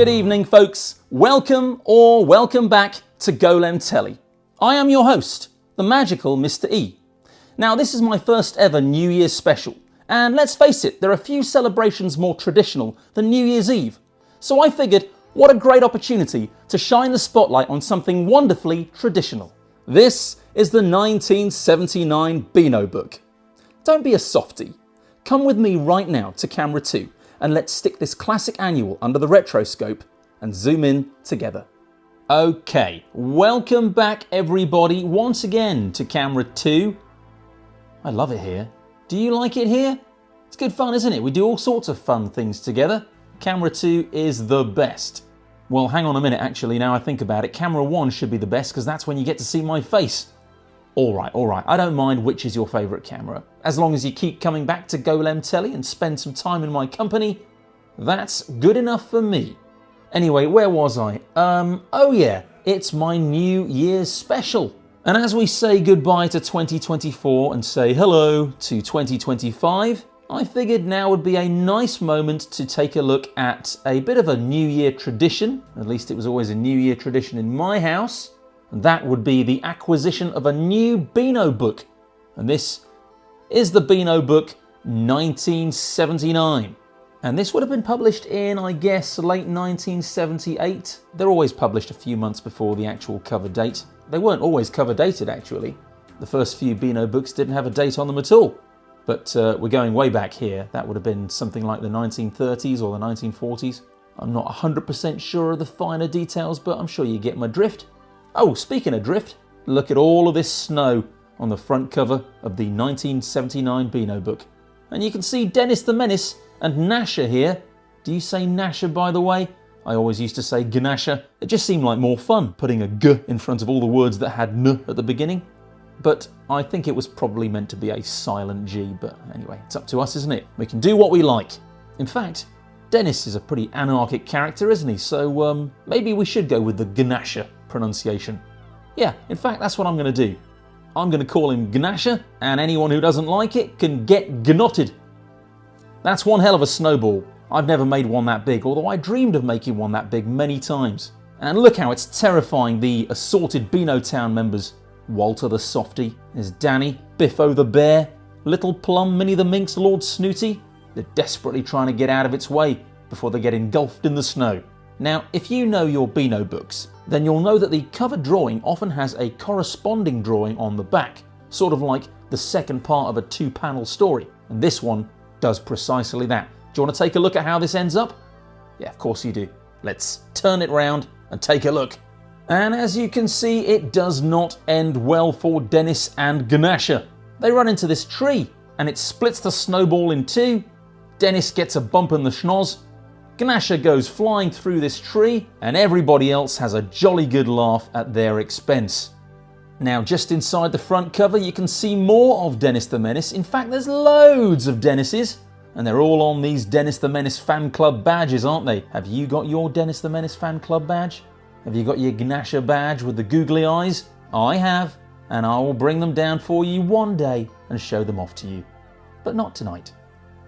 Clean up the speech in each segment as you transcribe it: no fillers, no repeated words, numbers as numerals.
Good evening, folks. Welcome back to Golem Telly. I am your host, the magical Mr. E. Now, this is my first ever New Year's special, and let's face it, there are few celebrations more traditional than New Year's Eve. So I figured, what a great opportunity to shine the spotlight on something wonderfully traditional. This is the 1979 Beano Book. Don't be a softie. Come with me right now to camera 2 and let's stick this classic annual under the retroscope and zoom in together. Okay, welcome back everybody once again to camera 2. I love it here. Do you like it here? It's good fun, isn't it? We do all sorts of fun things together. Camera 2 is the best. Well, hang on a minute actually, now I think about it. Camera 1 should be the best because that's when you get to see my face. All right, I don't mind which is your favourite camera. As long as you keep coming back to Golem Telly and spend some time in my company, that's good enough for me. Anyway, where was I? Oh yeah, it's my New Year's special. And as we say goodbye to 2024 and say hello to 2025, I figured now would be a nice moment to take a look at a bit of a New Year tradition. At least it was always a New Year tradition in my house. And that would be the acquisition of a new Beano book. And this is the Beano Book 1979. And this would have been published in, I guess, late 1978. They're always published a few months before the actual cover date. They weren't always cover dated, actually. The first few Beano books didn't have a date on them at all. But we're going way back here. That would have been something like the 1930s or the 1940s. I'm not 100% sure of the finer details, but I'm sure you get my drift. Oh, speaking of drift, look at all of this snow on the front cover of the 1979 Beano book. And you can see Dennis the Menace and gnasher here. Do you say gnasher, by the way? I always used to say gnasher. It just seemed like more fun, putting a g in front of all the words that had n at the beginning. But I think it was probably meant to be a silent G, but anyway, it's up to us, isn't it? We can do what we like. In fact, Dennis is a pretty anarchic character, isn't he? So maybe we should go with the gnasher pronunciation. Yeah, in fact, that's what I'm going to do. I'm going to call him gnasher, and anyone who doesn't like it can get gnotted. That's one hell of a snowball. I've never made one that big, although I dreamed of making one that big many times. And look how it's terrifying the assorted Beano Town members. Walter the Softy, there's Danny, Biffo the Bear, Little Plum, Minnie the Minx, Lord Snooty. They're desperately trying to get out of its way before they get engulfed in the snow. Now, if you know your Beano books, then you'll know that the cover drawing often has a corresponding drawing on the back, sort of like the second part of a two-panel story. And this one does precisely that. Do you want to take a look at how this ends up? Yeah, of course you do. Let's turn it round and take a look. And as you can see, it does not end well for Dennis and gnasher. They run into this tree and it splits the snowball in two. Dennis gets a bump in the schnoz. Gnasher goes flying through this tree and everybody else has a jolly good laugh at their expense. Now, just inside the front cover, you can see more of Dennis the Menace. In fact, there's loads of Dennises. And they're all on these Dennis the Menace fan club badges, aren't they? Have you got your Dennis the Menace fan club badge? Have you got your gnasher badge with the googly eyes? I have, and I will bring them down for you one day and show them off to you. But not tonight.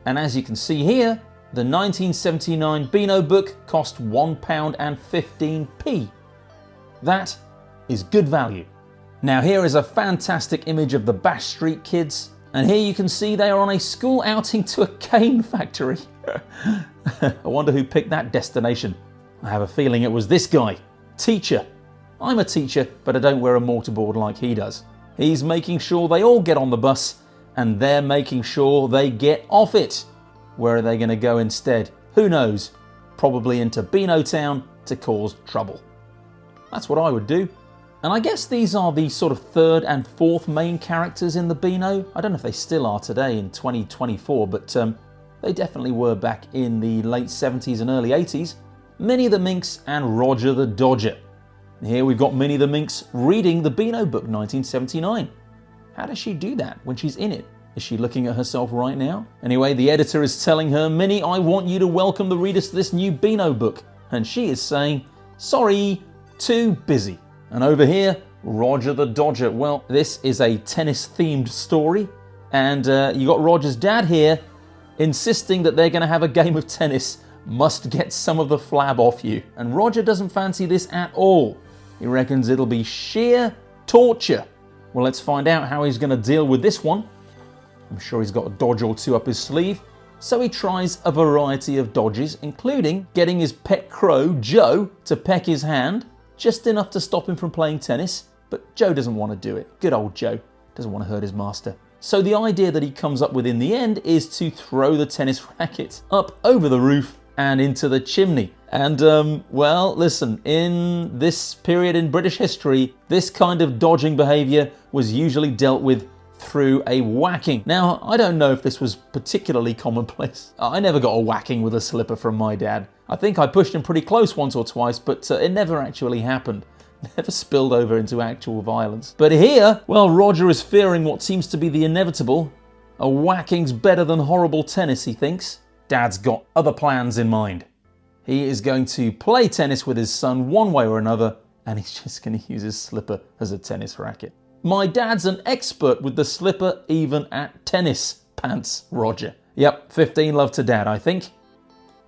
And as you can see here, the 1979 Beano book cost £1.15. That is good value. Now here is a fantastic image of the Bash Street Kids. And here you can see they are on a school outing to a cane factory. I wonder who picked that destination. I have a feeling it was this guy, Teacher. I'm a teacher, but I don't wear a mortarboard like he does. He's making sure they all get on the bus, and they're making sure they get off it. Where are they going to go instead? Who knows? Probably into Beano Town to cause trouble. That's what I would do. And I guess these are the sort of third and fourth main characters in the Beano. I don't know if they still are today in 2024, but they definitely were back in the late 70s and early 80s. Minnie the Minx and Roger the Dodger. And here we've got Minnie the Minx reading the Beano Book 1979. How does she do that when she's in it? Is she looking at herself right now? Anyway, the editor is telling her, Minnie, I want you to welcome the readers to this new Beano book. And she is saying, sorry, too busy. And over here, Roger the Dodger. Well, this is a tennis-themed story. And you got Roger's dad here insisting that they're going to have a game of tennis must get some of the flab off you. And Roger doesn't fancy this at all. He reckons it'll be sheer torture. Well, let's find out how he's going to deal with this one. I'm sure he's got a dodge or two up his sleeve. So he tries a variety of dodges, including getting his pet crow, Joe, to peck his hand, just enough to stop him from playing tennis. But Joe doesn't want to do it. Good old Joe. Doesn't want to hurt his master. So the idea that he comes up with in the end is to throw the tennis racket up over the roof and into the chimney. And, well, listen, in this period in British history, this kind of dodging behaviour was usually dealt with through a whacking. Now, I don't know if this was particularly commonplace. I never got a whacking with a slipper from my dad. I think I pushed him pretty close once or twice, but it never actually happened. Never spilled over into actual violence. But here, well, Roger is fearing what seems to be the inevitable. A whacking's better than horrible tennis, he thinks. Dad's got other plans in mind. He is going to play tennis with his son one way or another, and he's just going to use his slipper as a tennis racket. My dad's an expert with the slipper, even at tennis. Pants, Roger. Yep, 15 love to Dad, I think.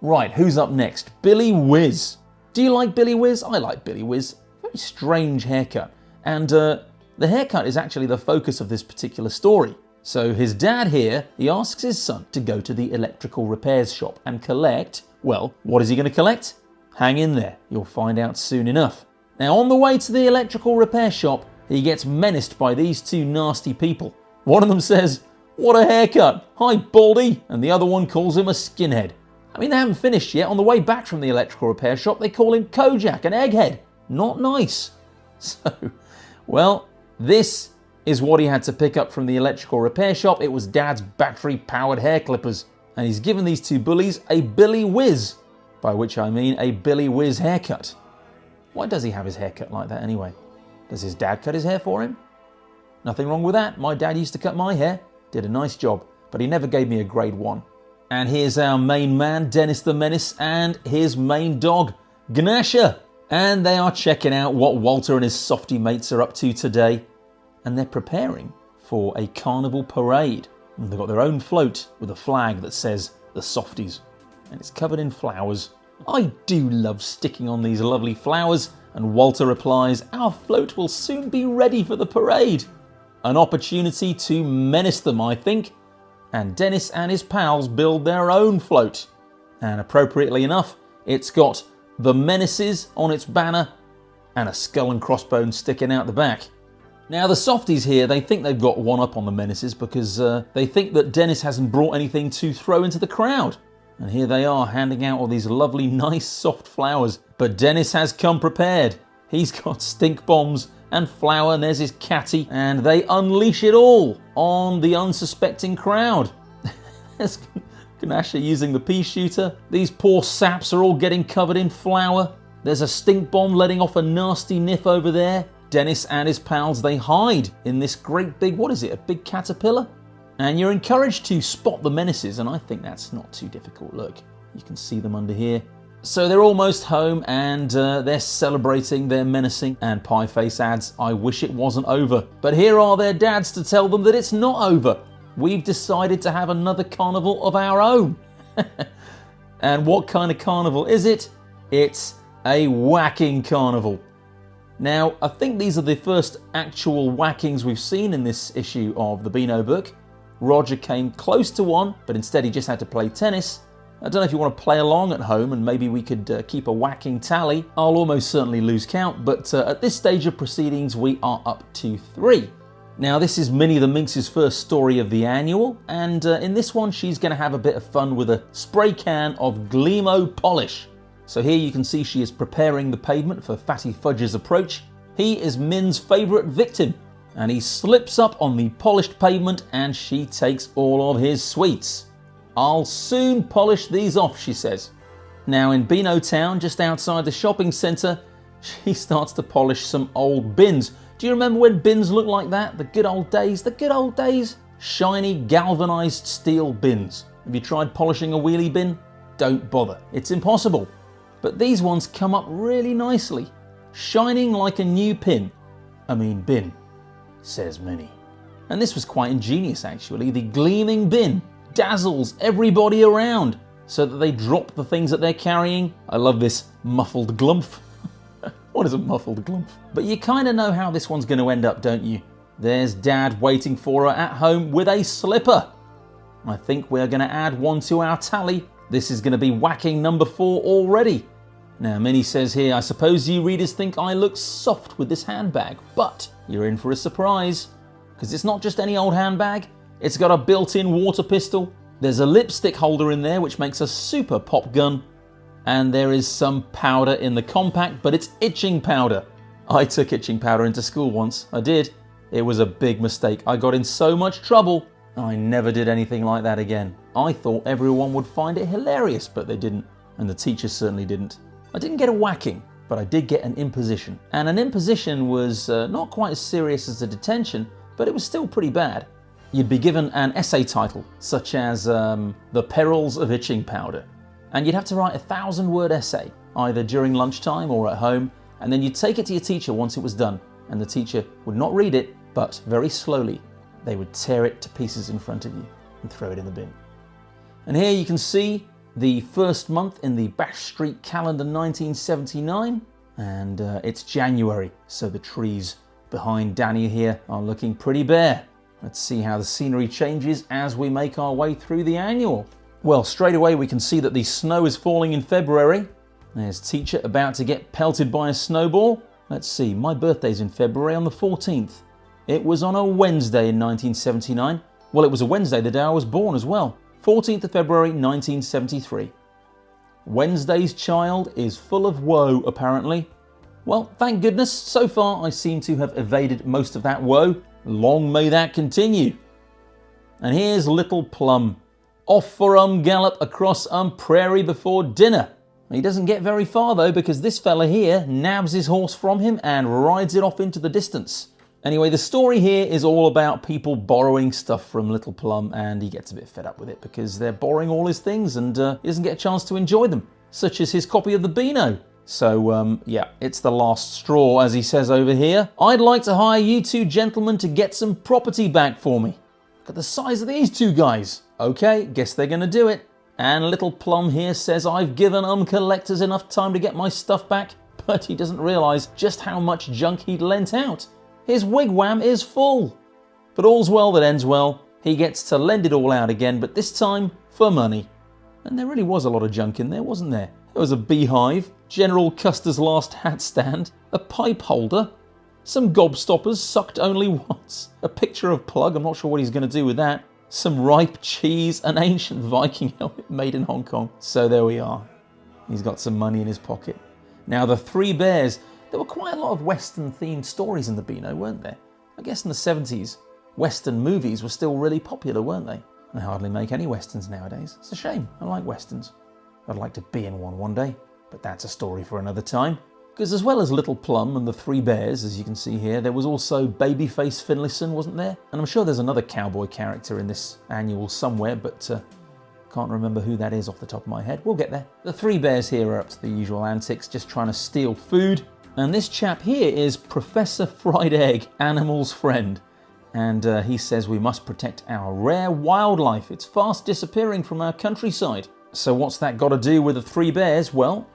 Right, who's up next? Billy Whiz. Do you like Billy Whiz? I like Billy Whiz. Very strange haircut. And the haircut is actually the focus of this particular story. So his dad here, he asks his son to go to the electrical repairs shop and collect, well, what is he going to collect? Hang in there, you'll find out soon enough. Now, on the way to the electrical repair shop, he gets menaced by these two nasty people. One of them says, "What a haircut! Hi, Baldy!" And the other one calls him a skinhead. I mean, they haven't finished yet. On the way back from the electrical repair shop, they call him Kojak, an egghead. Not nice. So, well, this is what he had to pick up from the electrical repair shop. It was Dad's battery-powered hair clippers. And he's given these two bullies a Billy Whiz, by which I mean a Billy Whiz haircut. Why does he have his hair cut like that anyway? Does his dad cut his hair for him? Nothing wrong with that. My dad used to cut my hair. Did a nice job, but he never gave me a grade 1. And here's our main man, Dennis the Menace, and his main dog, Gnasher. And they are checking out what Walter and his softy mates are up to today. And they're preparing for a carnival parade. And they've got their own float with a flag that says the Softies. And it's covered in flowers. I do love sticking on these lovely flowers. And Walter replies, "Our float will soon be ready for the parade." An opportunity to menace them, I think. And Dennis and his pals build their own float. And appropriately enough, it's got the Menaces on its banner and a skull and crossbones sticking out the back. Now the softies here, they think they've got one up on the Menaces because they think that Dennis hasn't brought anything to throw into the crowd. And here they are handing out all these lovely, nice, soft flowers. But Dennis has come prepared. He's got stink bombs and flour, and there's his catty, and they unleash it all on the unsuspecting crowd. There's Gnasher using the pea shooter. These poor saps are all getting covered in flour. There's a stink bomb letting off a nasty niff over there. Dennis and his pals, they hide in this great big, what is it, a big caterpillar? And you're encouraged to spot the Menaces, and I think that's not too difficult. Look, you can see them under here. So they're almost home, and they're celebrating their menacing, and Pieface adds, "I wish it wasn't over." But here are their dads to tell them that it's not over. We've decided to have another carnival of our own. And what kind of carnival is it? It's a whacking carnival. Now, I think these are the first actual whackings we've seen in this issue of the Beano Book. Roger came close to one, but instead he just had to play tennis. I don't know if you want to play along at home and maybe we could keep a whacking tally. I'll almost certainly lose count, but at this stage of proceedings we are up to 3. Now this is Minnie the Minx's first story of the annual, and in this one she's going to have a bit of fun with a spray can of Gleamo polish. So here you can see she is preparing the pavement for Fatty Fudge's approach. He is Min's favourite victim, and he slips up on the polished pavement and she takes all of his sweets. "I'll soon polish these off," she says. Now in Beano Town, just outside the shopping centre, she starts to polish some old bins. Do you remember when bins looked like that? The good old days, the good old days. Shiny galvanised steel bins. Have you tried polishing a wheelie bin? Don't bother, it's impossible. But these ones come up really nicely, shining like a new bin, says Minnie. And this was quite ingenious actually. The gleaming bin dazzles everybody around. so that they drop the things that they're carrying. I love this muffled glumph. What is a muffled glumph? But you kind of know how this one's going to end up, don't you? There's Dad waiting for her at home with a slipper. I think we're going to add one to our tally. This is going to be whacking number 4 already. Now, Minnie says here, I suppose you readers think I look soft with this handbag, but you're in for a surprise. Because it's not just any old handbag. It's got a built-in water pistol. There's a lipstick holder in there, which makes a super pop gun. And there is some powder in the compact, but it's itching powder. I took itching powder into school once. I did. It was a big mistake. I got in so much trouble. I never did anything like that again. I thought everyone would find it hilarious, but they didn't. And the teachers certainly didn't. I didn't get a whacking, but I did get an imposition. And an imposition was not quite as serious as a detention, but it was still pretty bad. You'd be given an essay title, such as The Perils of Itching Powder. And you'd have to write a 1,000-word essay, either during lunchtime or at home, and then you'd take it to your teacher once it was done. And the teacher would not read it, but very slowly, they would tear it to pieces in front of you and throw it in the bin. And here you can see the first month in the Bash Street calendar 1979, and it's January, so the trees behind Danny here are looking pretty bare. Let's see how the scenery changes as we make our way through the annual. Well, straight away we can see that the snow is falling in February. There's teacher about to get pelted by a snowball. Let's see, my birthday's in February on the 14th. It was on a Wednesday in 1979. Well, it was a Wednesday the day I was born as well. 14th of February 1973. Wednesday's child is full of woe, apparently. Well, thank goodness, so far I seem to have evaded most of that woe. Long may that continue. And here's little Plum, off for gallop across prairie before dinner. He doesn't get very far though, because this fella here nabs his horse from him and rides it off into the distance. Anyway, the story here is all about people borrowing stuff from Little Plum, and he gets a bit fed up with it because they're borrowing all his things and he doesn't get a chance to enjoy them, such as his copy of the Beano. So, yeah, it's the last straw, as he says over here. I'd like to hire you two gentlemen to get some property back for me. Look at the size of these two guys. Okay, guess they're going to do it. And Little Plum here says I've given collectors enough time to get my stuff back, but he doesn't realise just how much junk he'd lent out. His wigwam is full. But all's well that ends well. He gets to lend it all out again, but this time for money. And there really was a lot of junk in there, wasn't there? There was a beehive, General Custer's last hat stand, a pipe holder, some gobstoppers sucked only once, a picture of Plug, I'm not sure what he's going to do with that, some ripe cheese, an ancient Viking helmet made in Hong Kong. So there we are. He's got some money in his pocket. Now the Three Bears. There were quite a lot of Western-themed stories in the Beano, weren't there? I guess in the 70s, Western movies were still really popular, weren't they? They hardly make any Westerns nowadays. It's a shame. I like Westerns. I'd like to be in one day, but that's a story for another time. Because as well as Little Plum and the Three Bears, as you can see here, there was also Babyface Finlayson, wasn't there? And I'm sure there's another cowboy character in this annual somewhere, but can't remember who that is off the top of my head. We'll get there. The Three Bears here are up to the usual antics, just trying to steal food. And this chap here is Professor Fried Egg, Animal's friend. And he says we must protect our rare wildlife. It's fast disappearing from our countryside. So what's that got to do with the Three Bears? Well,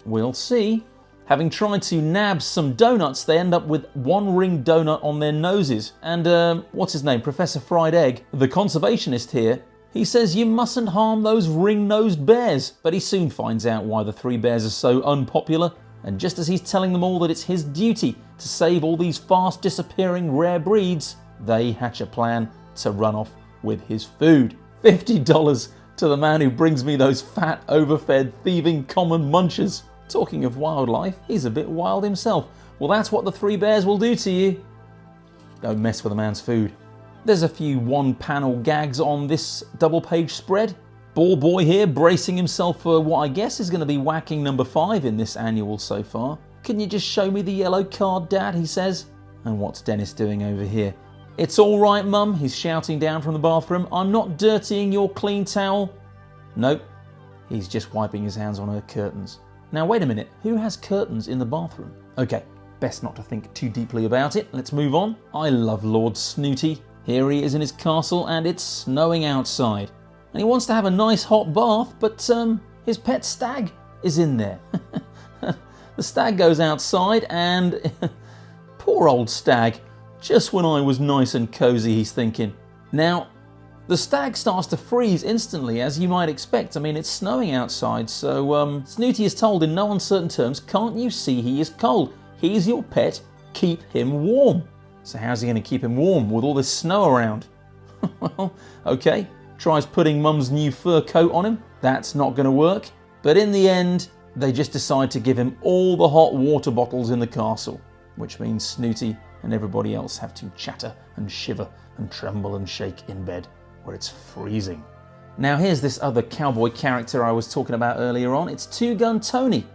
we'll see. Having tried to nab some donuts, they end up with one ring donut on their noses. And what's his name? Professor Fried Egg, the conservationist here, he says you mustn't harm those ring-nosed bears. But he soon finds out why the Three Bears are so unpopular. And just as he's telling them all that it's his duty to save all these fast disappearing rare breeds, they hatch a plan to run off with his food. $50 to the man who brings me those fat, overfed, thieving common munchers. Talking of wildlife, he's a bit wild himself. Well, that's what the Three Bears will do to you. Don't mess with a man's food. There's a few one-panel gags on this double-page spread. Ball Boy here bracing himself for what I guess is going to be whacking number 5 in this annual so far. Can you just show me the yellow card, Dad, he says. And what's Dennis doing over here? It's all right, Mum, he's shouting down from the bathroom. I'm not dirtying your clean towel. Nope, he's just wiping his hands on her curtains. Now wait a minute, who has curtains in the bathroom? Okay, best not to think too deeply about it. Let's move on. I love Lord Snooty. Here he is in his castle and it's snowing outside. and he wants to have a nice hot bath, but his pet stag is in there. The stag goes outside and poor old stag, just when I was nice and cozy, he's thinking. Now, the stag starts to freeze instantly, as you might expect. I mean, it's snowing outside, so Snooty is told in no uncertain terms, can't you see he is cold? He's your pet, keep him warm. So how's he going to keep him warm with all this snow around? Well, okay, tries putting Mum's new fur coat on him. That's not going to work. But in the end, they just decide to give him all the hot water bottles in the castle, which means Snooty and everybody else have to chatter and shiver and tremble and shake in bed where it's freezing. Now here's this other cowboy character I was talking about earlier on. It's Two Gun Tony,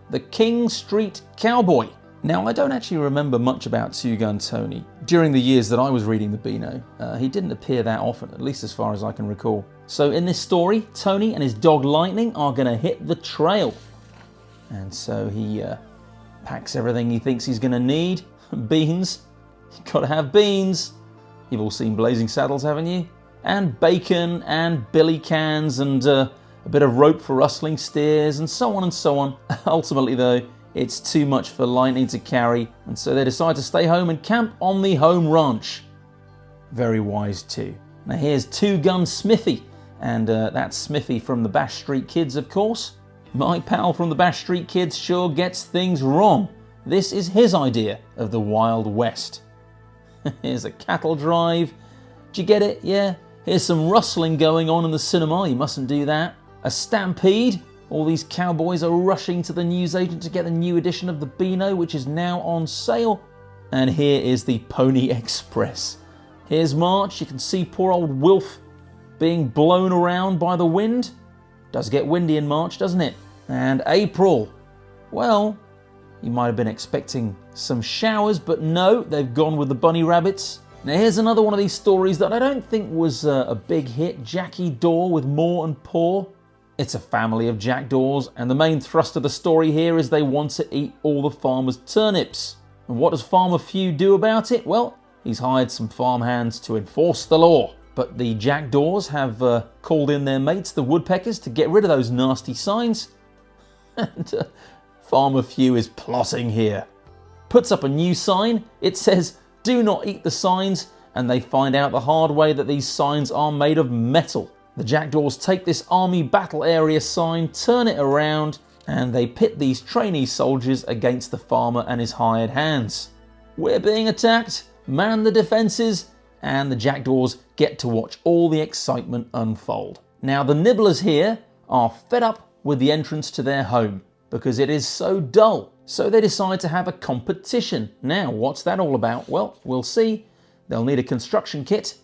the King Street Cowboy. Now, I don't actually remember much about Two Gun Tony. During the years that I was reading the Beano, he didn't appear that often, at least as far as I can recall. So in this story, Tony and his dog Lightning are going to hit the trail. And so he packs everything he thinks he's going to need. Beans. You've got to have beans. You've all seen Blazing Saddles, haven't you? And bacon and billy cans and a bit of rope for rustling steers and so on and so on. Ultimately, though, it's too much for Lightning to carry, and so they decide to stay home and camp on the home ranch. Very wise too. Now here's Two Gun Smithy, and that's Smithy from the Bash Street Kids, of course. My pal from the Bash Street Kids sure gets things wrong. This is his idea of the Wild West. Here's a cattle drive. Do you get it? Yeah. Here's some rustling going on in the cinema. You mustn't do that. A stampede. All these cowboys are rushing to the newsagent to get the new edition of the Beano, which is now on sale. And here is the Pony Express. Here's March. You can see poor old Wilf being blown around by the wind. Does get windy in March, doesn't it? And April. Well, you might have been expecting some showers, but no, they've gone with the bunny rabbits. Now here's another one of these stories that I don't think was a big hit. Jackie Daw with More and Poor. It's a family of jackdaws, and the main thrust of the story here is they want to eat all the farmers' turnips. And what does Farmer Few do about it? Well, he's hired some farmhands to enforce the law. But the jackdaws have called in their mates, the woodpeckers, to get rid of those nasty signs. And Farmer Few is plotting here. Puts up a new sign. It says, "Do not eat the signs," and they find out the hard way that these signs are made of metal. The jackdaws take this army battle area sign, turn it around, and they pit these trainee soldiers against the farmer and his hired hands. We're being attacked, man the defences, and the jackdaws get to watch all the excitement unfold. Now the nibblers here are fed up with the entrance to their home because it is so dull. So they decide to have a competition. Now, what's that all about? Well, we'll see. They'll need a construction kit,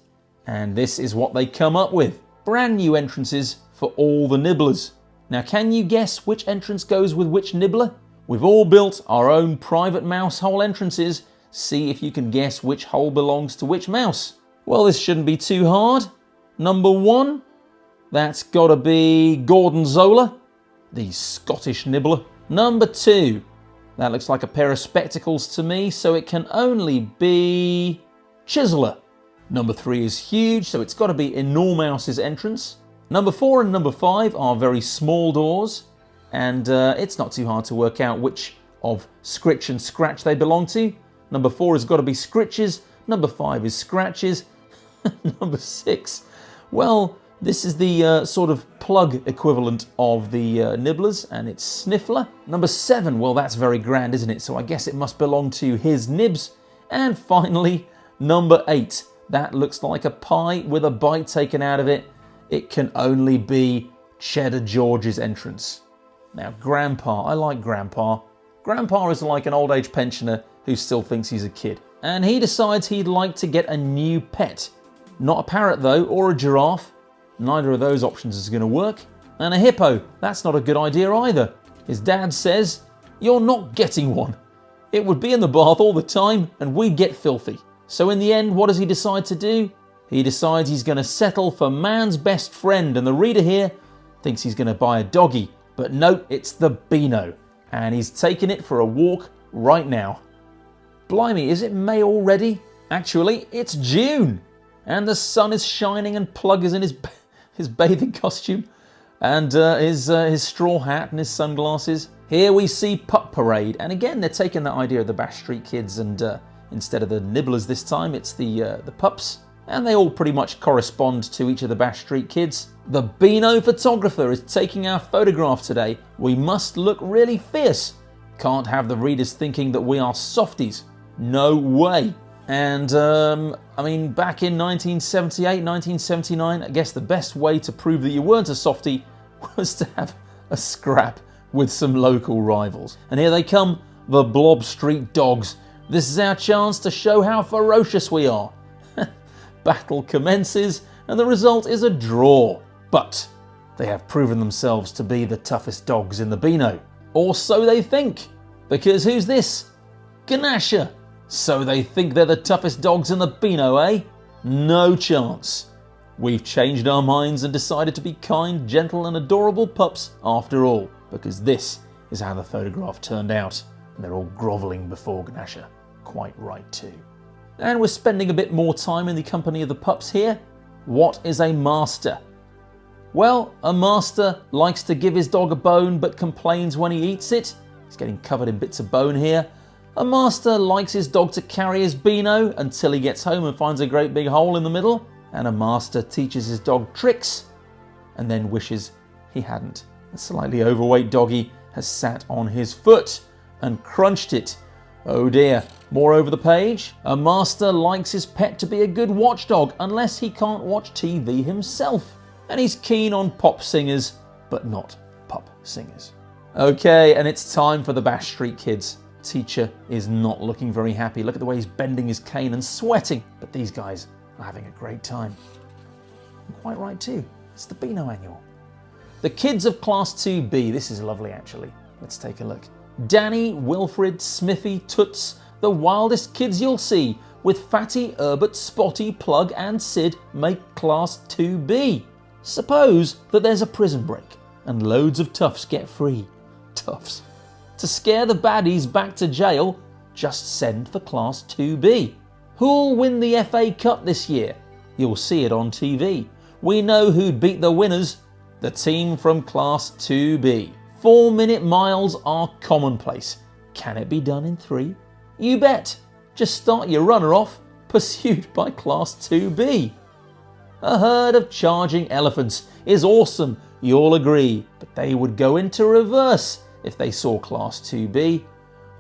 and this is what they come up with. Brand new entrances for all the nibblers. Now, can you guess which entrance goes with which nibbler? We've all built our own private mouse hole entrances. See if you can guess which hole belongs to which mouse. Well, this shouldn't be too hard. Number 1, that's got to be Gordon Zola, the Scottish nibbler. Number 2, that looks like a pair of spectacles to me, so it can only be Chiseler. Number 3 is huge, so it's got to be Enormouse's entrance. Number 4 and number 5 are very small doors, and it's not too hard to work out which of Scritch and Scratch they belong to. Number 4 has got to be Scritches, number 5 is Scratches, number 6, well, this is the sort of plug equivalent of the nibblers, and it's Sniffler. Number 7, well, that's very grand, isn't it? So I guess it must belong to his nibs. And finally, number 8. That looks like a pie with a bite taken out of it. It can only be Cheddar George's entrance. Now, Grandpa, I like Grandpa. Grandpa is like an old age pensioner who still thinks he's a kid. And he decides he'd like to get a new pet. Not a parrot though, or a giraffe. Neither of those options is going to work. And a hippo, that's not a good idea either. His dad says, "You're not getting one. It would be in the bath all the time and we'd get filthy." So in the end, what does he decide to do? He decides he's going to settle for man's best friend, and the reader here thinks he's going to buy a doggy. But no, it's the Beano, and he's taking it for a walk right now. Blimey, is it May already? Actually, it's June, and the sun is shining and Plug is in his bathing costume, and his straw hat and his sunglasses. Here we see Pup Parade, and again they're taking that idea of the Bash Street Kids, and instead of the nibblers this time, it's the pups. And they all pretty much correspond to each of the Bash Street Kids. The Beano photographer is taking our photograph today. We must look really fierce. Can't have the readers thinking that we are softies. No way. And, I mean, back in 1978, 1979, I guess the best way to prove that you weren't a softie was to have a scrap with some local rivals. And here they come, the Blob Street Dogs. This is our chance to show how ferocious we are. Battle commences, and the result is a draw. But they have proven themselves to be the toughest dogs in the Beano. Or so they think. Because who's this? Gnasher. So they think they're the toughest dogs in the Beano, eh? No chance. We've changed our minds and decided to be kind, gentle and adorable pups after all. Because this is how the photograph turned out. And they're all grovelling before Gnasher. Quite right too. And we're spending a bit more time in the company of the pups here. What is a master? Well, a master likes to give his dog a bone but complains when he eats it. He's getting covered in bits of bone here. A master likes his dog to carry his Beano until he gets home and finds a great big hole in the middle. And a master teaches his dog tricks and then wishes he hadn't. A slightly overweight doggy has sat on his foot and crunched it. Oh dear. More over the page. A master likes his pet to be a good watchdog unless he can't watch TV himself. And he's keen on pop singers, but not pup singers. Okay, and it's time for the Bash Street Kids. Teacher is not looking very happy. Look at the way he's bending his cane and sweating. But these guys are having a great time. And quite right too. It's the Beano Annual. The kids of Class 2B. This is lovely actually. Let's take a look. Danny, Wilfred, Smithy, Toots, the wildest kids you'll see, with Fatty, Herbert, Spotty, Plug and Sid make Class 2B. Suppose that there's a prison break and loads of toughs get free. Toughs. To scare the baddies back to jail, just send for Class 2B. Who'll win the FA Cup this year? You'll see it on TV. We know who'd beat the winners, the team from Class 2B. 4-minute miles are commonplace. Can it be done in 3? You bet. Just start your runner off, pursued by Class 2B. A herd of charging elephants is awesome, you'll agree, but they would go into reverse if they saw Class 2B.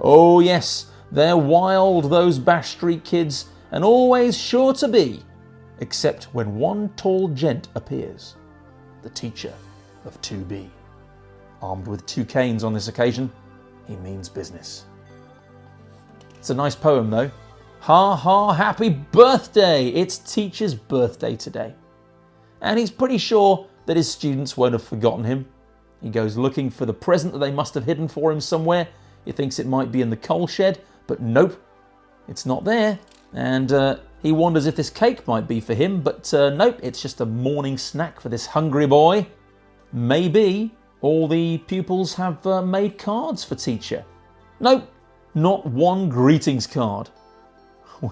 Oh yes, they're wild, those Bash Street Kids, and always sure to be, except when one tall gent appears, the teacher of 2B. Armed with 2 canes on this occasion, he means business. It's a nice poem though. Ha ha, happy birthday! It's teacher's birthday today. And he's pretty sure that his students won't have forgotten him. He goes looking for the present that they must have hidden for him somewhere. He thinks it might be in the coal shed, but nope, it's not there. And he wonders if this cake might be for him, but nope, it's just a morning snack for this hungry boy. Maybe all the pupils have made cards for teacher. Nope, not one greetings card.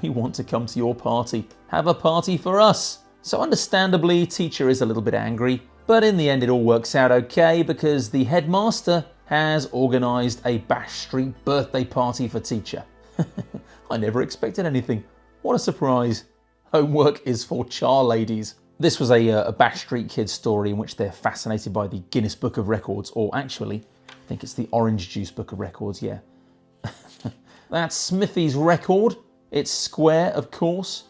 We want to come to your party. Have a party for us. So understandably, teacher is a little bit angry, but in the end it all works out okay because the headmaster has organised a Bash Street birthday party for teacher. I never expected anything. What a surprise. Homework is for char ladies. This was a Bash Street Kids story in which they're fascinated by the Guinness Book of Records, or actually, I think it's the Orange Juice Book of Records, yeah. That's Smithy's record. It's square, of course.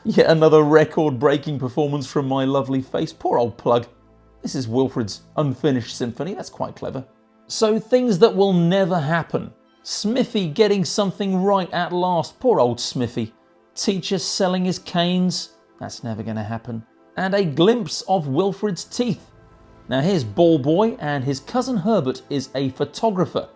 Yet another record-breaking performance from my lovely face. Poor old Plug. This is Wilfred's unfinished symphony. That's quite clever. So things that will never happen. Smithy getting something right at last. Poor old Smithy. Teacher selling his canes. That's never going to happen. And a glimpse of Wilfred's teeth. Now here's Ball Boy, and his cousin Herbert is a photographer.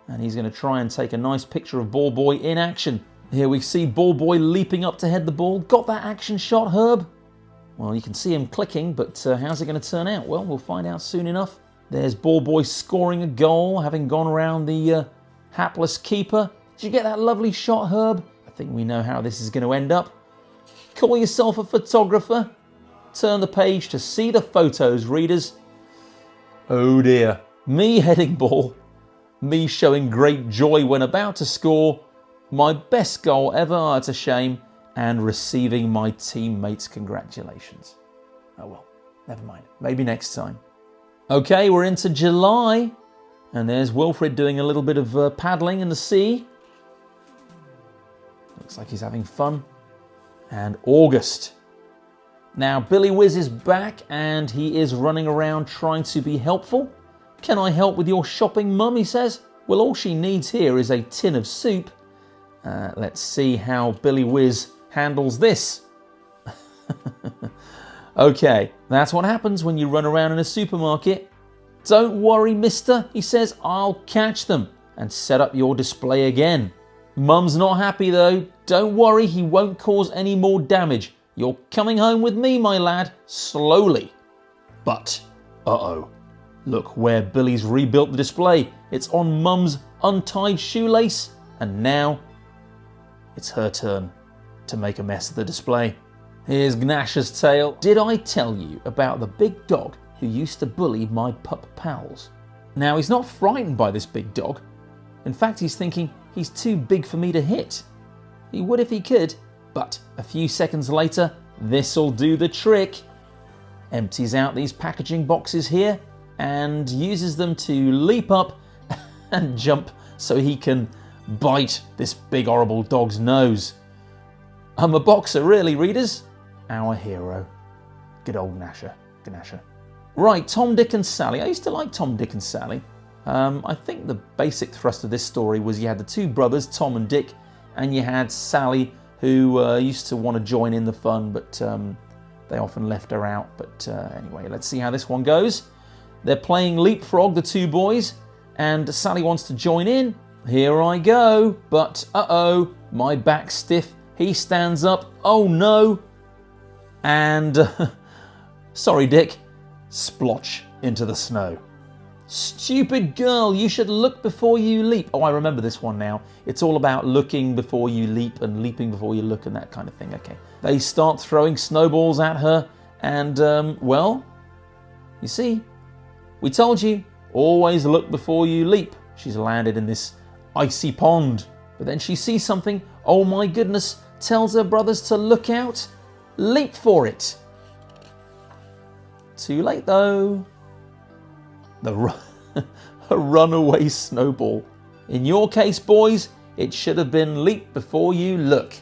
And he's going to try and take a nice picture of Ball Boy in action. Here we see Ball Boy leaping up to head the ball. Got that action shot, Herb? Well, you can see him clicking, but how's it going to turn out? Well, we'll find out soon enough. There's Ball Boy scoring a goal, having gone around the hapless keeper. Did you get that lovely shot, Herb? I think we know how this is going to end up. Call yourself a photographer? Turn the page to see the photos, readers. Oh dear. Me heading ball. Me showing great joy when about to score. My best goal ever, it's a shame. And receiving my teammates' congratulations. Oh well, never mind. Maybe next time. Okay, we're into July. And there's Wilfred doing a little bit of paddling in the sea. Looks like he's having fun. And August. Now, Billy Whiz is back and he is running around trying to be helpful. Can I help with your shopping, Mum? He says. Well, all she needs here is a tin of soup. Let's see how Billy Whiz handles this. Okay, that's what happens when you run around in a supermarket. Don't worry, mister, he says, I'll catch them and set up your display again. Mum's not happy though. Don't worry, he won't cause any more damage. You're coming home with me, my lad, slowly. But, uh-oh, look where Billy's rebuilt the display. It's on Mum's untied shoelace, and now it's her turn to make a mess of the display. Here's Gnasher's tale. Did I tell you about the big dog who used to bully my pup pals? Now, he's not frightened by this big dog. In fact, he's thinking he's too big for me to hit. He would if he could, but a few seconds later, this'll do the trick. Empties out these packaging boxes here and uses them to leap up and jump so he can bite this big horrible dog's nose. I'm a boxer, really, readers. Our hero. Good old gnasher. Right, Tom, Dick and Sally. I used to like Tom, Dick and Sally. I think the basic thrust of this story was you had the two brothers, Tom and Dick, and you had Sally, who used to want to join in the fun, but they often left her out. But anyway, let's see how this one goes. They're playing leapfrog, the two boys, and Sally wants to join in. Here I go, but uh-oh, my back's stiff. He stands up. Oh no. And, sorry Dick, splotch into the snow. Stupid girl, you should look before you leap. Oh, I remember this one now. It's all about looking before you leap and leaping before you look and that kind of thing. Okay. They start throwing snowballs at her and, well, you see, we told you, always look before you leap. She's landed in this icy pond. But then she sees something, oh my goodness, tells her brothers to look out, leap for it. Too late though. A runaway snowball. In your case, boys, it should have been leap before you look.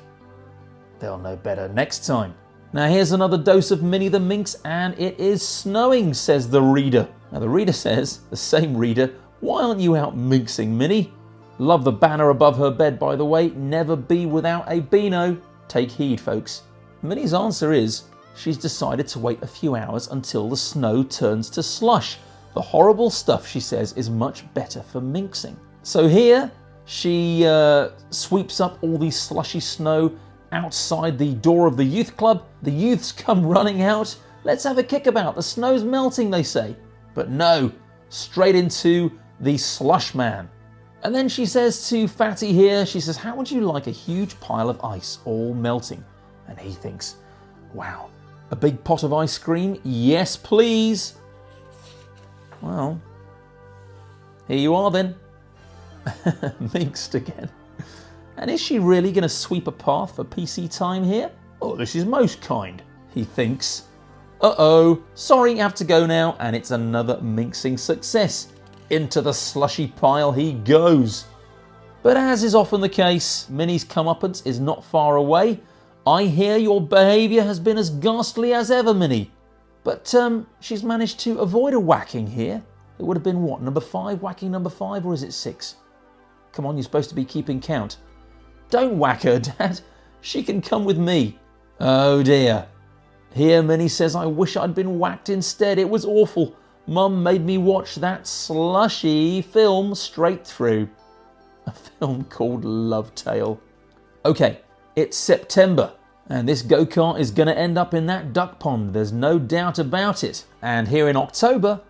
They'll know better next time. Now here's another dose of Minnie the Minx, and it is snowing, says the reader. Now the reader says, the same reader, why aren't you out minxing, Minnie? Love the banner above her bed, by the way. Never be without a Beano. Take heed, folks. Minnie's answer is, she's decided to wait a few hours until the snow turns to slush. The horrible stuff, she says, is much better for minxing. So here, she sweeps up all the slushy snow outside the door of the youth club. The youths come running out. Let's have a kickabout. The snow's melting, they say. But no, straight into the slush man. And then she says to Fatty here, she says, how would you like a huge pile of ice all melting? And he thinks, wow, a big pot of ice cream? Yes, please. Well, here you are then. Minxed again. And is she really going to sweep a path for PC time here? Oh, this is most kind, he thinks. Uh-oh, sorry, you have to go now. And it's another minxing success. Into the slushy pile he goes. But as is often the case, Minnie's comeuppance is not far away. I hear your behaviour has been as ghastly as ever, Minnie. But she's managed to avoid a whacking here. It would have been what, number 5, whacking number 5, or is it 6? Come on, you're supposed to be keeping count. Don't whack her, Dad. She can come with me. Oh dear. Here Minnie says, I wish I'd been whacked instead. It was awful. Mum made me watch that slushy film straight through. A film called Love Tale. Okay, it's September. And this go-kart is going to end up in that duck pond. There's no doubt about it. And here in October,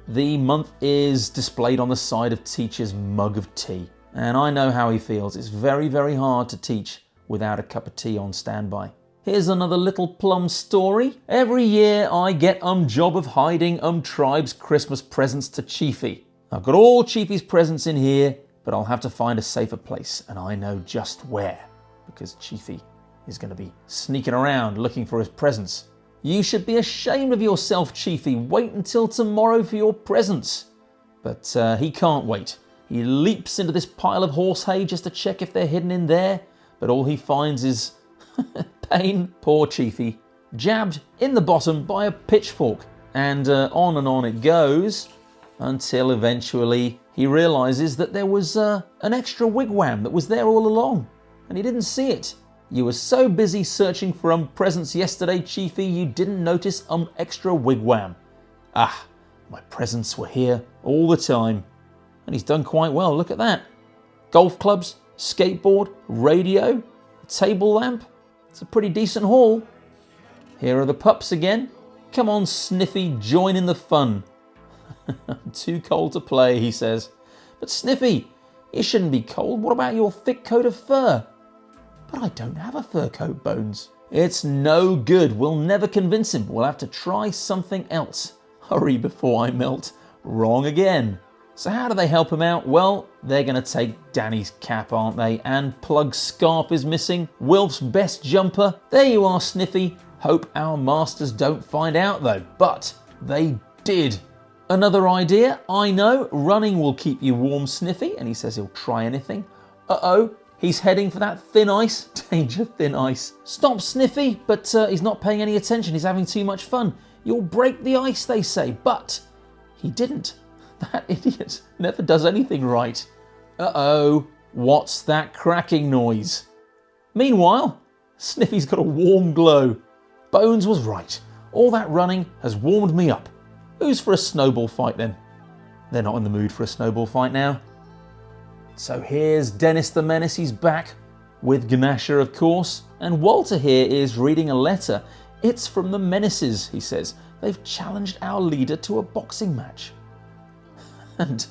the month is displayed on the side of Teacher's mug of tea. And I know how he feels. It's very, very hard to teach without a cup of tea on standby. Here's another little plum story. Every year I get job of hiding tribe's Christmas presents to Chiefy. I've got all Chiefy's presents in here, but I'll have to find a safer place, and I know just where, because Chiefy is going to be sneaking around looking for his presents. You should be ashamed of yourself, Chiefy. Wait until tomorrow for your presents. But he can't wait. He leaps into this pile of horse hay just to check if they're hidden in there, but all he finds is pain. Poor Chiefy, jabbed in the bottom by a pitchfork. And on it goes, until eventually he realises that there was an extra wigwam that was there all along, and he didn't see it. You were so busy searching for presents yesterday, Chiefy, you didn't notice extra wigwam. Ah, my presents were here all the time. And he's done quite well, look at that. Golf clubs, skateboard, radio, a table lamp. It's a pretty decent haul. Here are the pups again. Come on, Sniffy, join in the fun. I'm too cold to play, he says. But Sniffy, you shouldn't be cold. What about your thick coat of fur? But I don't have a fur coat, Bones. It's no good. We'll never convince him. We'll have to try something else. Hurry before I melt. Wrong again. So how do they help him out? Well, they're going to take Danny's cap, aren't they? And Plug's scarf is missing. Wilf's best jumper. There you are, Sniffy. Hope our masters don't find out, though. But they did. Another idea, I know. Running will keep you warm, Sniffy. And he says he'll try anything. Uh-oh. He's heading for that thin ice. Danger, thin ice. Stop, Sniffy. But he's not paying any attention. He's having too much fun. You'll break the ice, they say. But he didn't. That idiot never does anything right. Uh-oh. What's that cracking noise? Meanwhile, Sniffy's got a warm glow. Bones was right. All that running has warmed me up. Who's for a snowball fight then? They're not in the mood for a snowball fight now. So here's Dennis the Menace, he's back with gnasher, of course, and Walter here is reading a letter. It's from the Menaces, he says. They've challenged our leader to a boxing match. And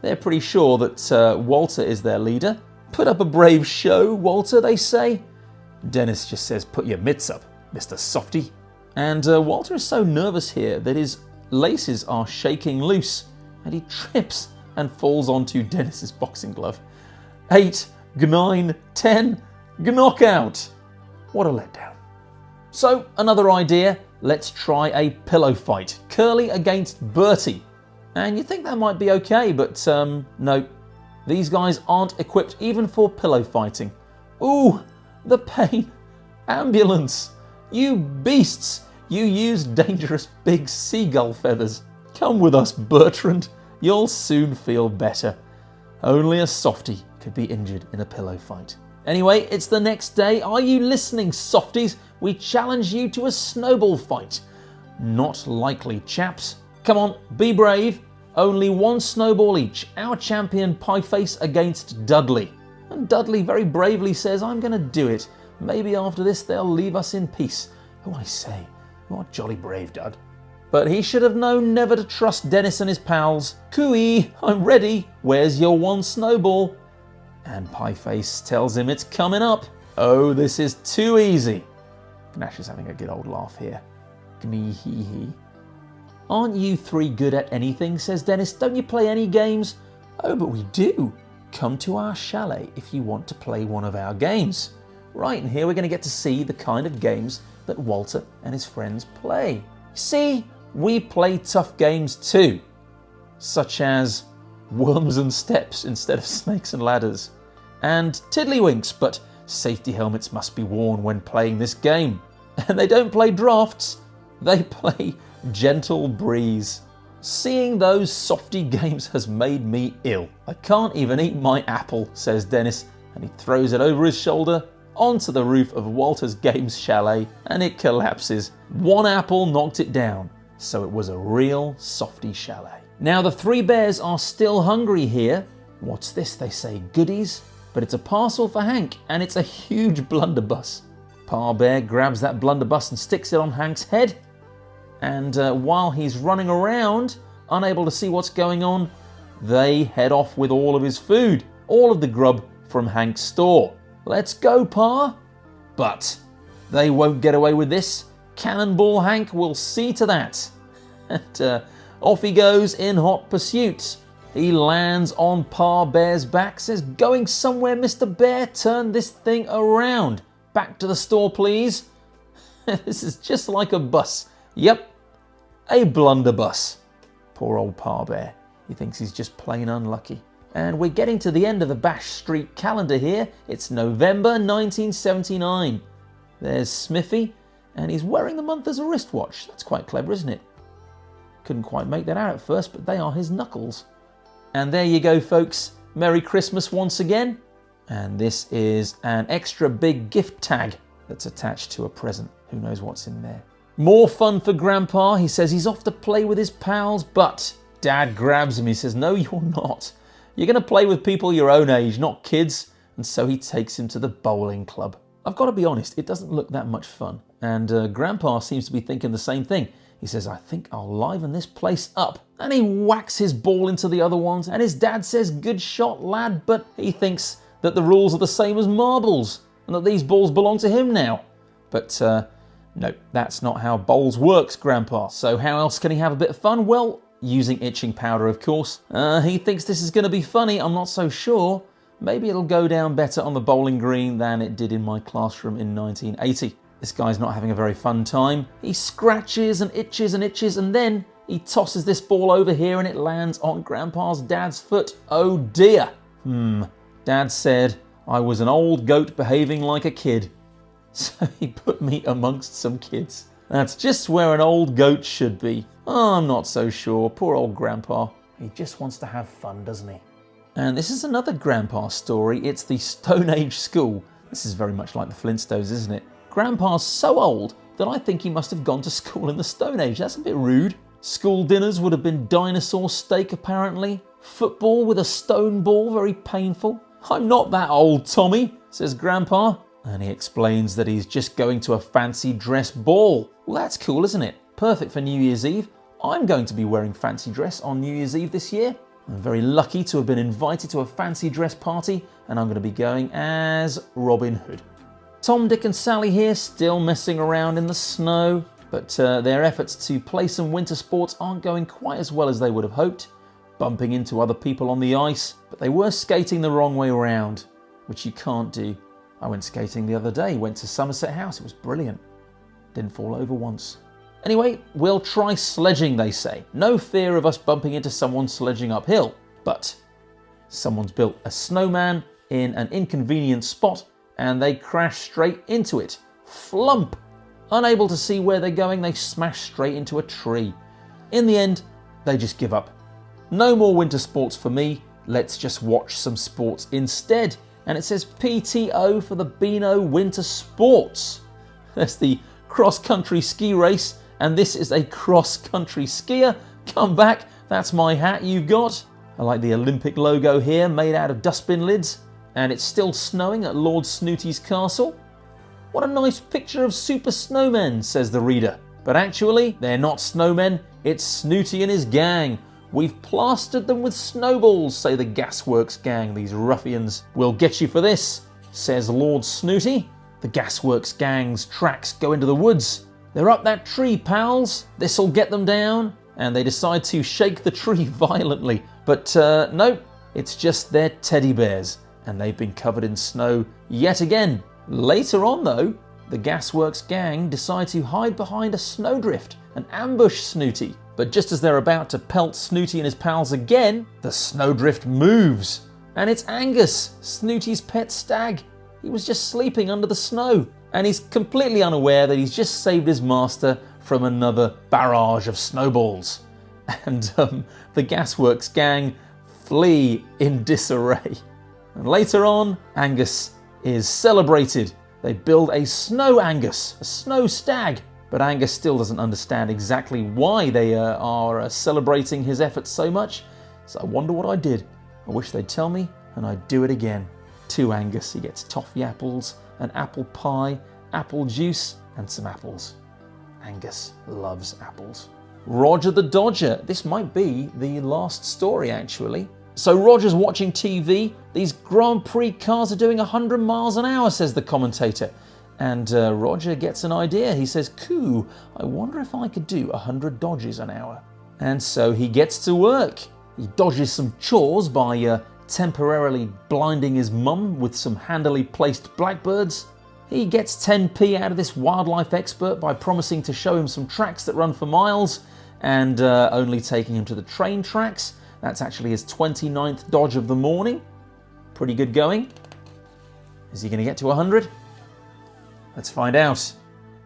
they're pretty sure that Walter is their leader. Put up a brave show, Walter, they say. Dennis just says, put your mitts up, Mr. Softy. And Walter is so nervous here that his laces are shaking loose, and he trips and falls onto Dennis's boxing glove. 8, 9, 10, knockout. What a letdown. So, another idea, let's try a pillow fight. Curly against Bertie. And you'd think that might be okay, but no. These guys aren't equipped even for pillow fighting. Ooh, the pain. Ambulance. You beasts. You use dangerous big seagull feathers. Come with us, Bertrand. You'll soon feel better. Only a softie could be injured in a pillow fight. Anyway, it's the next day. Are you listening, softies? We challenge you to a snowball fight. Not likely, chaps. Come on, be brave. Only one snowball each. Our champion Pieface against Dudley. And Dudley very bravely says, I'm going to do it. Maybe after this they'll leave us in peace. Oh, I say, you are jolly brave, Dud. But he should have known never to trust Dennis and his pals. Cooey, I'm ready. Where's your one snowball? And Pieface tells him it's coming up. Oh, this is too easy. Gnash is having a good old laugh here. Gnee-hee-hee. Aren't you three good at anything, says Dennis. Don't you play any games? Oh, but we do. Come to our chalet if you want to play one of our games. Right, and here we're going to get to see the kind of games that Walter and his friends play. See, we play tough games too, such as worms and steps instead of snakes and ladders, and tiddlywinks, but safety helmets must be worn when playing this game. And they don't play drafts, they play gentle breeze. Seeing those softy games has made me ill. I can't even eat my apple, says Dennis, and he throws it over his shoulder onto the roof of Walter's Games chalet, and it collapses. One apple knocked it down, so it was a real softy chalet. Now the three bears are still hungry here. What's this, they say, goodies? But it's a parcel for Hank, and it's a huge blunderbuss. Pa Bear grabs that blunderbuss and sticks it on Hank's head, and while he's running around, unable to see what's going on, they head off with all of his food, all of the grub from Hank's store. Let's go, Pa. But They won't get away with this. Cannonball Hank will see to that. And off he goes in hot pursuit. He lands on Pa Bear's back, says, "Going somewhere, Mr. Bear? Turn this thing around. Back to the store, please." This is just like a bus. Yep, a blunderbuss. Poor old Pa Bear. He thinks he's just plain unlucky. And we're getting to the end of the Bash Street calendar here. It's November 1979. There's Smithy, and he's wearing the month as a wristwatch. That's quite clever, isn't it? Couldn't quite make that out at first, but they are his knuckles. And there you go, folks. Merry Christmas once again. And this is an extra big gift tag that's attached to a present. Who knows what's in there? More fun for Grandpa. He says he's off to play with his pals, but Dad grabs him. He says, "No, you're not. You're going to play with people your own age, not kids." And so he takes him to the bowling club. I've got to be honest, it doesn't look that much fun. And Grandpa seems to be thinking the same thing. He says, "I think I'll liven this place up." And he whacks his ball into the other ones. And his dad says, "Good shot, lad." But he thinks that the rules are the same as marbles and that these balls belong to him now. But no, that's not how bowls works, Grandpa. So how else can he have a bit of fun? Well, using itching powder, of course. He thinks this is going to be funny. I'm not so sure. Maybe it'll go down better on the bowling green than it did in my classroom in 1980. This guy's not having a very fun time. He scratches and itches, and then he tosses this ball over here and it lands on Grandpa's dad's foot. Oh dear. Dad said I was an old goat behaving like a kid. So he put me amongst some kids. That's just where an old goat should be. Oh, I'm not so sure. Poor old Grandpa. He just wants to have fun, doesn't he? And this is another Grandpa story. It's the Stone Age school. This is very much like the Flintstones, isn't it? Grandpa's so old that I think he must have gone to school in the Stone Age. That's a bit rude. School dinners would have been dinosaur steak, apparently. Football with a stone ball, very painful. "I'm not that old, Tommy," says Grandpa. And he explains that he's just going to a fancy dress ball. Well, that's cool, isn't it? Perfect for New Year's Eve. I'm going to be wearing fancy dress on New Year's Eve this year. I'm very lucky to have been invited to a fancy dress party, and I'm going to be going as Robin Hood. Tom, Dick and Sally here, still messing around in the snow, but their efforts to play some winter sports aren't going quite as well as they would have hoped, bumping into other people on the ice, but they were skating the wrong way around, which you can't do. I went skating the other day, went to Somerset House, it was brilliant. Didn't fall over once. Anyway, we'll try sledging, they say. No fear of us bumping into someone sledging uphill, but someone's built a snowman in an inconvenient spot and they crash straight into it. Flump! Unable to see where they're going, they smash straight into a tree. In the end, they just give up. No more winter sports for me, let's just watch some sports instead. And it says PTO for the Beano Winter Sports. There's the cross-country ski race, and this is a cross-country skier. Come back, that's my hat you've got. I like the Olympic logo here, made out of dustbin lids, and it's still snowing at Lord Snooty's castle. What a nice picture of super snowmen, says the reader. But actually, they're not snowmen, it's Snooty and his gang. We've plastered them with snowballs, say the Gasworks gang, these ruffians. We'll get you for this, says Lord Snooty. The Gasworks gang's tracks go into the woods. They're up that tree, pals. This'll get them down. And they decide to shake the tree violently. But no, it's just their teddy bears. And they've been covered in snow yet again. Later on, though, the Gasworks gang decide to hide behind a snowdrift and ambush Snooty. But just as they're about to pelt Snooty and his pals again, the snowdrift moves. And it's Angus, Snooty's pet stag. He was just sleeping under the snow. And he's completely unaware that he's just saved his master from another barrage of snowballs. And the Gasworks gang flee in disarray. And later on, Angus is celebrated. They build a snow Angus, a snow stag. But Angus still doesn't understand exactly why they are celebrating his efforts so much. So I wonder what I did. I wish they'd tell me and I'd do it again. To Angus, he gets toffee apples, an apple pie, apple juice and some apples. Angus loves apples. Roger the Dodger. This might be the last story actually. So Roger's watching TV. These Grand Prix cars are doing 100 miles an hour, says the commentator. And Roger gets an idea. He says, "Coo, I wonder if I could do 100 dodges an hour." And so he gets to work. He dodges some chores by temporarily blinding his mum with some handily placed blackbirds. He gets 10p out of this wildlife expert by promising to show him some tracks that run for miles and only taking him to the train tracks. That's actually his 29th dodge of the morning. Pretty good going. Is he going to get to 100? Let's find out.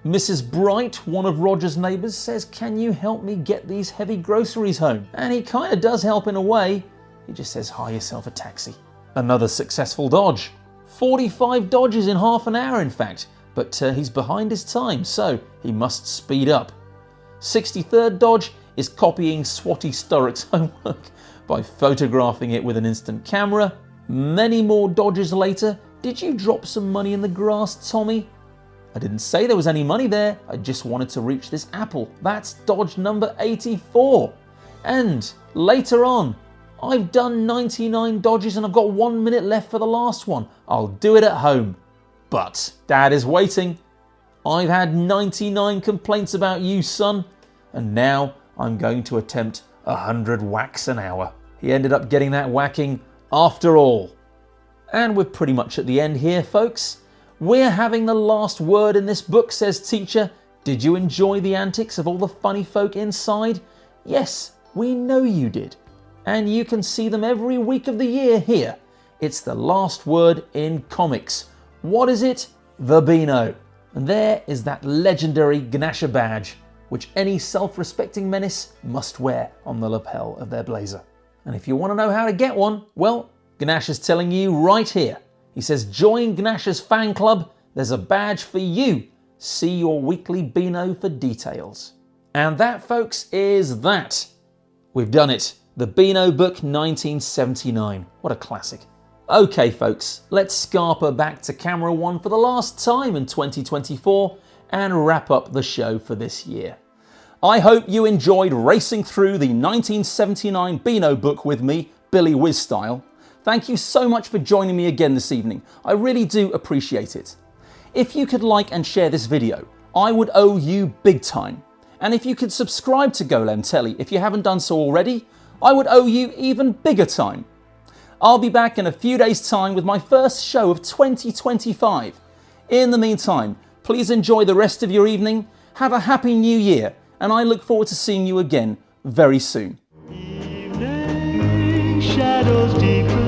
Mrs. Bright, one of Roger's neighbours, says, "Can you help me get these heavy groceries home?" And he kind of does help in a way. He just says, "Hire yourself a taxi." Another successful dodge. 45 dodges in half an hour, in fact. But he's behind his time, so he must speed up. 63rd dodge is copying Swatty Sturrock's homework by photographing it with an instant camera. Many more dodges later. "Did you drop some money in the grass, Tommy?" "I didn't say there was any money there. I just wanted to reach this apple." That's dodge number 84. And later on, "I've done 99 dodges and I've got 1 minute left for the last one. I'll do it at home." But Dad is waiting. "I've had 99 complaints about you, son, and now I'm going to attempt 100 whacks an hour." He ended up getting that whacking after all. And we're pretty much at the end here, folks. "We're having the last word in this book," says Teacher. "Did you enjoy the antics of all the funny folk inside?" Yes, we know you did. And you can see them every week of the year here. It's the last word in comics. What is it? The Beano. And there is that legendary gnasher badge, which any self-respecting menace must wear on the lapel of their blazer. And if you want to know how to get one, well, gnasher's telling you right here. He says, "Join gnasher's fan club. There's a badge for you. See your weekly Beano for details." And that, folks, is that. We've done it. The Beano Book 1979. What a classic. Okay, folks, let's scarper back to camera one for the last time in 2024 and wrap up the show for this year. I hope you enjoyed racing through the 1979 Beano Book with me, Billy Whiz style. Thank you so much for joining me again this evening. I really do appreciate it. If you could like and share this video, I would owe you big time. And if you could subscribe to Golem Telly if you haven't done so already, I would owe you even bigger time. I'll be back in a few days' time with my first show of 2025. In the meantime, please enjoy the rest of your evening, have a happy new year, and I look forward to seeing you again very soon. Evening shadows deep.